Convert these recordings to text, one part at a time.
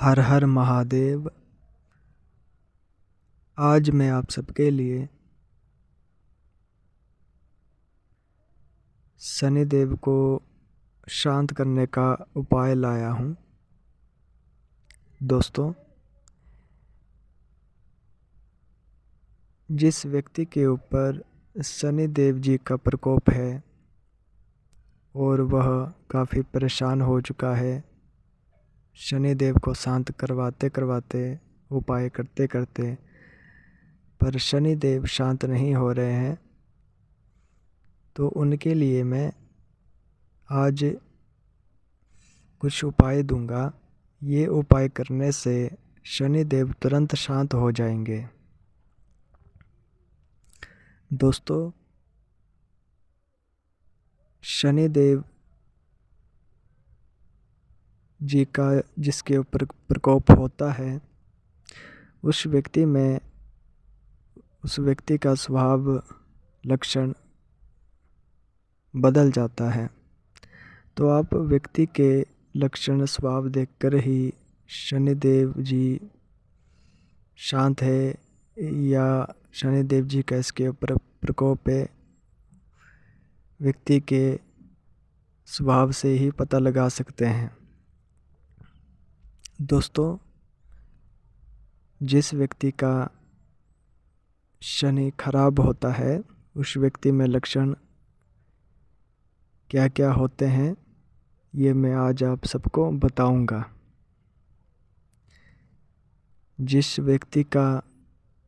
हर हर महादेव। आज मैं आप सबके लिए शनिदेव को शांत करने का उपाय लाया हूँ। दोस्तों, जिस व्यक्ति के ऊपर शनिदेव जी का प्रकोप है और वह काफ़ी परेशान हो चुका है, शनिदेव को शांत करवाते करवाते, उपाय करते करते, पर शनिदेव शांत नहीं हो रहे हैं, तो उनके लिए मैं आज कुछ उपाय दूंगा। ये उपाय करने से शनिदेव तुरंत शांत हो जाएंगे। दोस्तों, शनिदेव जी का जिसके ऊपर प्रकोप होता है, उस व्यक्ति का स्वभाव लक्षण बदल जाता है। तो आप व्यक्ति के लक्षण स्वभाव देखकर ही शनिदेव जी शांत है या शनिदेव जी का इसके ऊपर प्रकोप है, व्यक्ति के स्वभाव से ही पता लगा सकते हैं। दोस्तों, जिस व्यक्ति का शनि खराब होता है, उस व्यक्ति में लक्षण क्या क्या होते हैं, ये मैं आज आप सबको बताऊंगा। जिस व्यक्ति का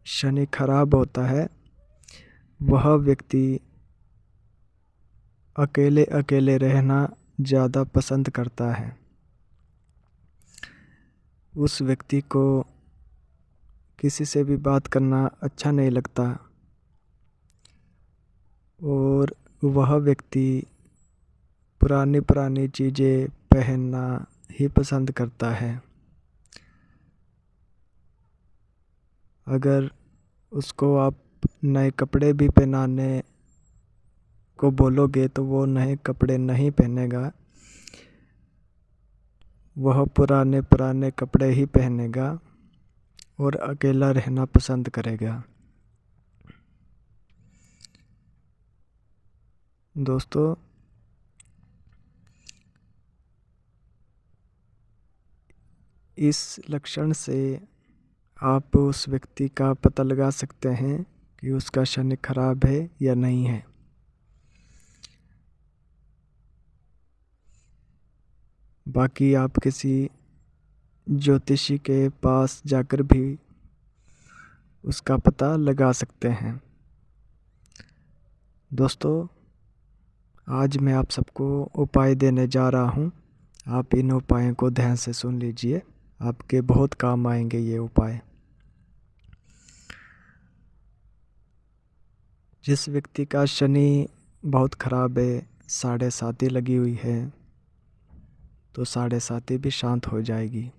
शनि खराब होता है, वह व्यक्ति अकेले अकेले रहना ज़्यादा पसंद करता है। उस व्यक्ति को किसी से भी बात करना अच्छा नहीं लगता और वह व्यक्ति पुरानी पुरानी चीज़ें पहनना ही पसंद करता है। अगर उसको आप नए कपड़े भी पहनाने को बोलोगे तो वो नए कपड़े नहीं पहनेगा, वह पुराने पुराने कपड़े ही पहनेगा और अकेला रहना पसंद करेगा। दोस्तों, इस लक्षण से आप उस व्यक्ति का पता लगा सकते हैं कि उसका शनि खराब है या नहीं है। बाकी आप किसी ज्योतिषी के पास जाकर भी उसका पता लगा सकते हैं। दोस्तों, आज मैं आप सबको उपाय देने जा रहा हूँ। आप इन उपायों को ध्यान से सुन लीजिए, आपके बहुत काम आएंगे ये उपाय। जिस व्यक्ति का शनि बहुत खराब है, 7.5 लगी हुई है, तो 7.5 भी शांत हो जाएगी।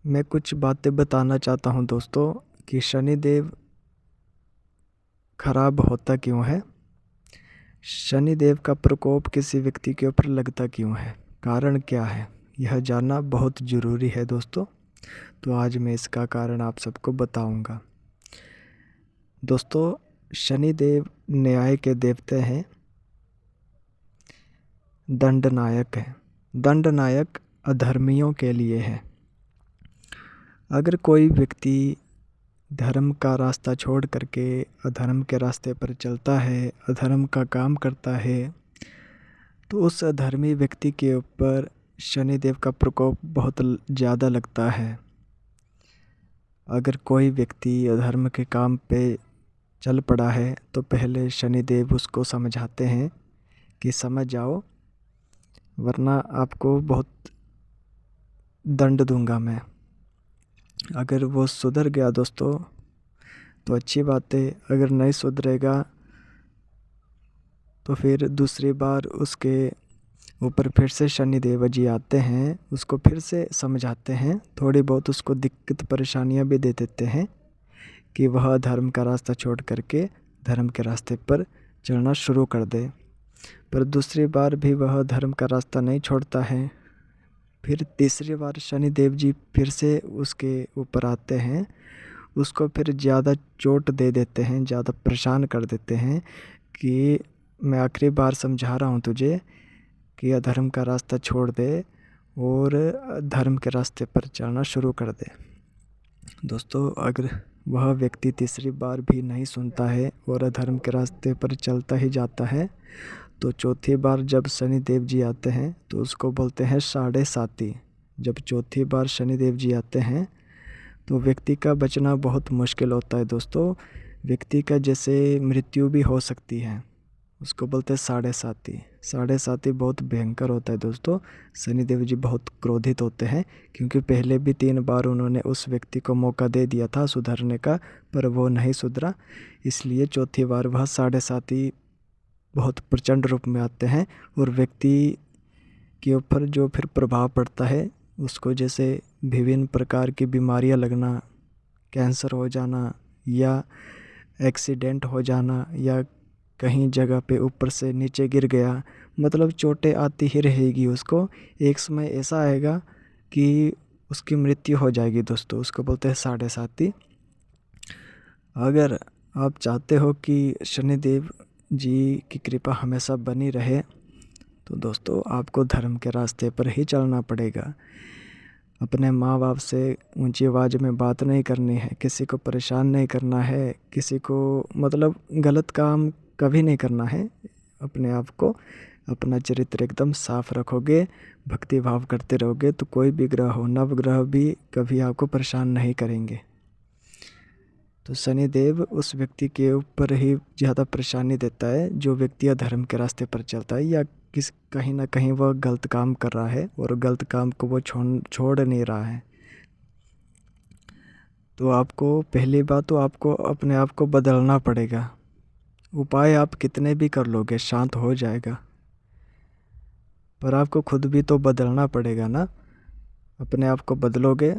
मैं कुछ बातें बताना चाहता हूँ दोस्तों कि शनिदेव खराब होता क्यों है, शनिदेव का प्रकोप किसी व्यक्ति के ऊपर लगता क्यों है, कारण क्या है, यह जानना बहुत ज़रूरी है दोस्तों। तो आज मैं इसका कारण आप सबको बताऊंगा। दोस्तों, शनिदेव न्याय के देवते हैं, दंडनायक है। दंडनायक अधर्मियों के लिए है। अगर कोई व्यक्ति धर्म का रास्ता छोड़ करके अधर्म के रास्ते पर चलता है, अधर्म का काम करता है, तो उस अधर्मी व्यक्ति के ऊपर शनिदेव का प्रकोप बहुत ज़्यादा लगता है। अगर कोई व्यक्ति अधर्म के काम पे चल पड़ा है तो पहले शनिदेव उसको समझाते हैं कि समझ जाओ, वरना आपको बहुत दंड दूंगा मैं। अगर वो सुधर गया दोस्तों तो अच्छी बात है, अगर नहीं सुधरेगा तो फिर दूसरी बार उसके ऊपर फिर से शनिदेव जी आते हैं, उसको फिर से समझाते हैं, थोड़ी बहुत उसको दिक्कत परेशानियां भी दे देते हैं कि वह धर्म का रास्ता छोड़ करके धर्म के रास्ते पर चलना शुरू कर दे। पर दूसरी बार भी वह धर्म का रास्ता नहीं छोड़ता है, फिर तीसरी बार शनिदेव जी फिर से उसके ऊपर आते हैं, उसको फिर ज़्यादा चोट दे देते हैं, ज़्यादा परेशान कर देते हैं कि मैं आखिरी बार समझा रहा हूँ तुझे कि अधर्म का रास्ता छोड़ दे और धर्म के रास्ते पर चलना शुरू कर दे। दोस्तों, अगर वह व्यक्ति तीसरी बार भी नहीं सुनता है और अधर्म के रास्ते पर चलता ही जाता है, तो चौथी बार जब शनिदेव जी आते हैं तो उसको बोलते हैं साढ़े साती। जब चौथी बार शनिदेव जी आते हैं तो व्यक्ति का बचना बहुत मुश्किल होता है दोस्तों। व्यक्ति का जैसे मृत्यु भी हो सकती है, उसको बोलते हैं साढ़े साती। साढ़े साती बहुत भयंकर होता है दोस्तों। शनिदेव जी बहुत क्रोधित होते हैं क्योंकि पहले भी 3 बार उन्होंने उस व्यक्ति को मौका दे दिया था सुधरने का, पर वो नहीं सुधरा। इसलिए चौथी बार वह साढ़े साती बहुत प्रचंड रूप में आते हैं और व्यक्ति के ऊपर जो फिर प्रभाव पड़ता है, उसको जैसे विभिन्न प्रकार की बीमारियां लगना, कैंसर हो जाना या एक्सीडेंट हो जाना या कहीं जगह पे ऊपर से नीचे गिर गया, मतलब चोटें आती ही रहेगी उसको। एक समय ऐसा आएगा कि उसकी मृत्यु हो जाएगी दोस्तों। उसको बोलते हैं साढ़े साती। अगर आप चाहते हो कि शनिदेव जी की कृपा हमेशा बनी रहे तो दोस्तों आपको धर्म के रास्ते पर ही चलना पड़ेगा। अपने माँ बाप से ऊंची आवाज़ में बात नहीं करनी है, किसी को परेशान नहीं करना है, किसी को मतलब गलत काम कभी नहीं करना है। अपने आप को, अपना चरित्र एकदम साफ रखोगे, भक्ति भाव करते रहोगे तो कोई भी ग्रह हो, नवग्रह भी कभी आपको परेशान नहीं करेंगे। तो शनिदेव उस व्यक्ति के ऊपर ही ज़्यादा परेशानी देता है जो व्यक्ति अधर्म के रास्ते पर चलता है या कहीं ना कहीं वह गलत काम कर रहा है और गलत काम को वो छोड़ नहीं रहा है। तो आपको पहली बात तो आपको अपने आप को बदलना पड़ेगा। उपाय आप कितने भी कर लोगे शांत हो जाएगा, पर आपको खुद भी तो बदलना पड़ेगा ना। अपने आप को बदलोगे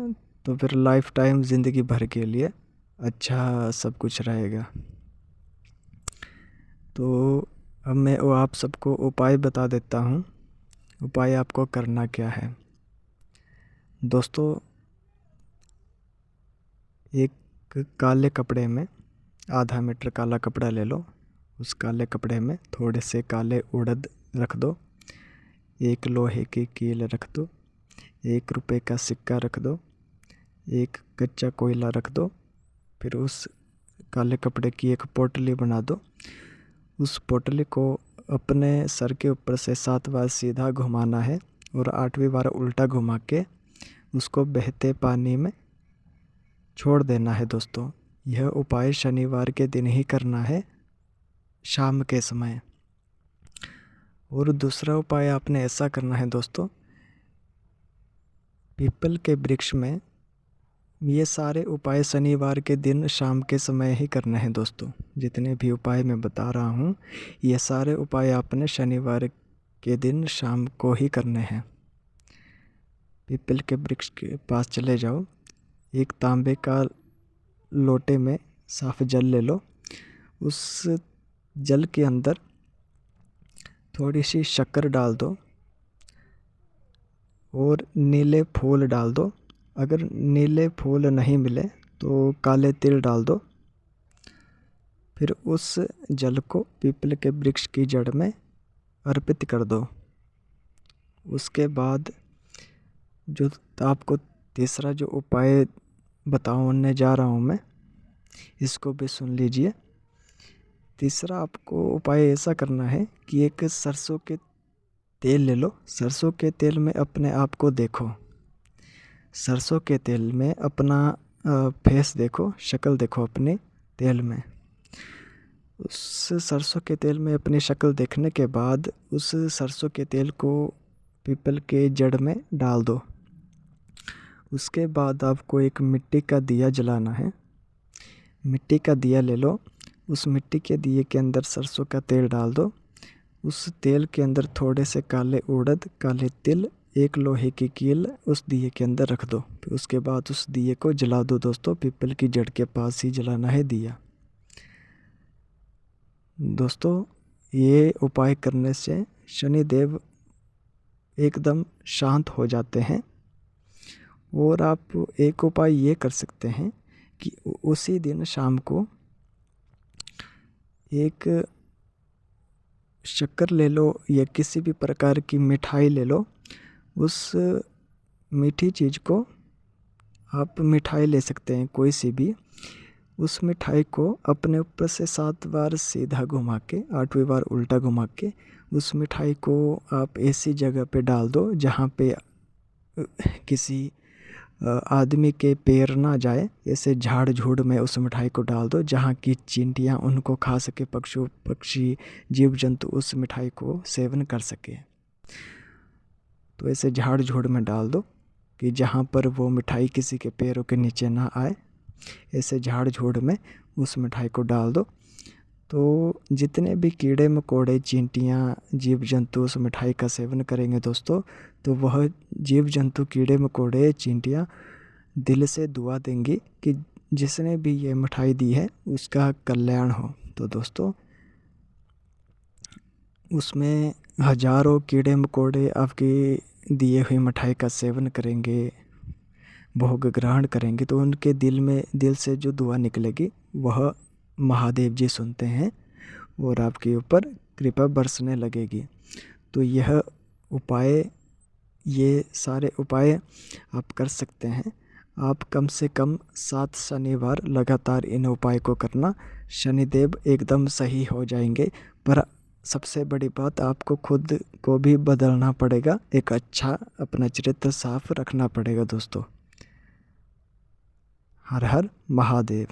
तो फिर लाइफ टाइम ज़िंदगी भर के लिए अच्छा सब कुछ रहेगा। तो अब मैं वो आप सबको उपाय बता देता हूँ। उपाय आपको करना क्या है दोस्तों। एक काले कपड़े में आधा मीटर काला कपड़ा ले लो। उस काले कपड़े में थोड़े से काले उड़द रख दो, एक लोहे की कील रख दो, 1 रुपये का सिक्का रख दो, एक कच्चा कोयला रख दो। फिर उस काले कपड़े की एक पोटली बना दो। उस पोटली को अपने सर के ऊपर से 7 बार सीधा घुमाना है और 8वीं बार उल्टा घुमा के उसको बहते पानी में छोड़ देना है दोस्तों। यह उपाय शनिवार के दिन ही करना है, शाम के समय। और दूसरा उपाय आपने ऐसा करना है दोस्तों, पीपल के वृक्ष में ये सारे उपाय शनिवार के दिन शाम के समय ही करने हैं दोस्तों। जितने भी उपाय मैं बता रहा हूँ ये सारे उपाय आपने शनिवार के दिन शाम को ही करने हैं। पीपल के वृक्ष के पास चले जाओ, एक तांबे का लोटे में साफ जल ले लो। उस जल के अंदर थोड़ी सी शक्कर डाल दो और नीले फूल डाल दो। अगर नीले फूल नहीं मिले तो काले तिल डाल दो। फिर उस जल को पीपल के वृक्ष की जड़ में अर्पित कर दो। उसके बाद जो आपको तीसरा जो उपाय बताने जा रहा हूँ मैं, इसको भी सुन लीजिए। तीसरा आपको उपाय ऐसा करना है कि एक सरसों के तेल ले लो। सरसों के तेल में अपने आप को देखो। सरसों के तेल में अपना फेस देखो, शक्ल देखो अपने तेल में। उस सरसों के तेल में अपनी शक्ल देखने के बाद उस सरसों के तेल को पीपल के जड़ में डाल दो। उसके बाद आपको एक मिट्टी का दिया जलाना है। मिट्टी का दिया ले लो। उस मिट्टी के दिए के अंदर सरसों का तेल डाल दो। उस तेल के अंदर थोड़े से काले उड़द, काले तिल, एक लोहे की कील उस दिए के अंदर रख दो। फिर उसके बाद उस दिए को जला दो दोस्तों। पीपल की जड़ के पास ही जलाना है दिया। दोस्तों ये उपाय करने से शनिदेव एकदम शांत हो जाते हैं। और आप एक उपाय ये कर सकते हैं कि उसी दिन शाम को एक शक्कर ले लो या किसी भी प्रकार की मिठाई ले लो। उस मीठी चीज़ को आप मिठाई ले सकते हैं कोई सी भी। उस मिठाई को अपने ऊपर से 7 बार सीधा घुमा के 8वीं बार उल्टा घुमा के उस मिठाई को आप ऐसी जगह पे डाल दो जहाँ पे किसी आदमी के पैर ना जाए। ऐसे झाड़ झूड़ में उस मिठाई को डाल दो जहाँ की चींटियाँ उनको खा सके, पक्षी जीव जंतु उस मिठाई को सेवन कर सके। तो ऐसे झाड़ झूड़ में डाल दो कि जहाँ पर वो मिठाई किसी के पैरों के नीचे ना आए। ऐसे झाड़ झूड़ में उस मिठाई को डाल दो। तो जितने भी कीड़े मकोड़े, चींटियाँ, जीव जंतु उस मिठाई का सेवन करेंगे दोस्तों, तो वह जीव जंतु, कीड़े मकोड़े, चींटियाँ दिल से दुआ देंगी कि जिसने भी ये मिठाई दी है उसका कल्याण हो। तो दोस्तों उसमें हजारों कीड़े मकोड़े आपकी दिए हुई मिठाई का सेवन करेंगे, भोग ग्रहण करेंगे। तो उनके दिल से जो दुआ निकलेगी वह महादेव जी सुनते हैं और आपके ऊपर कृपा बरसने लगेगी। तो ये सारे उपाय आप कर सकते हैं। आप कम से कम 7 शनिवार लगातार इन उपाय को करना। शनिदेव एकदम सही हो जाएंगे। पर सबसे बड़ी बात, आपको खुद को भी बदलना पड़ेगा, एक अच्छा अपना चरित्र साफ रखना पड़ेगा दोस्तों। हर हर महादेव।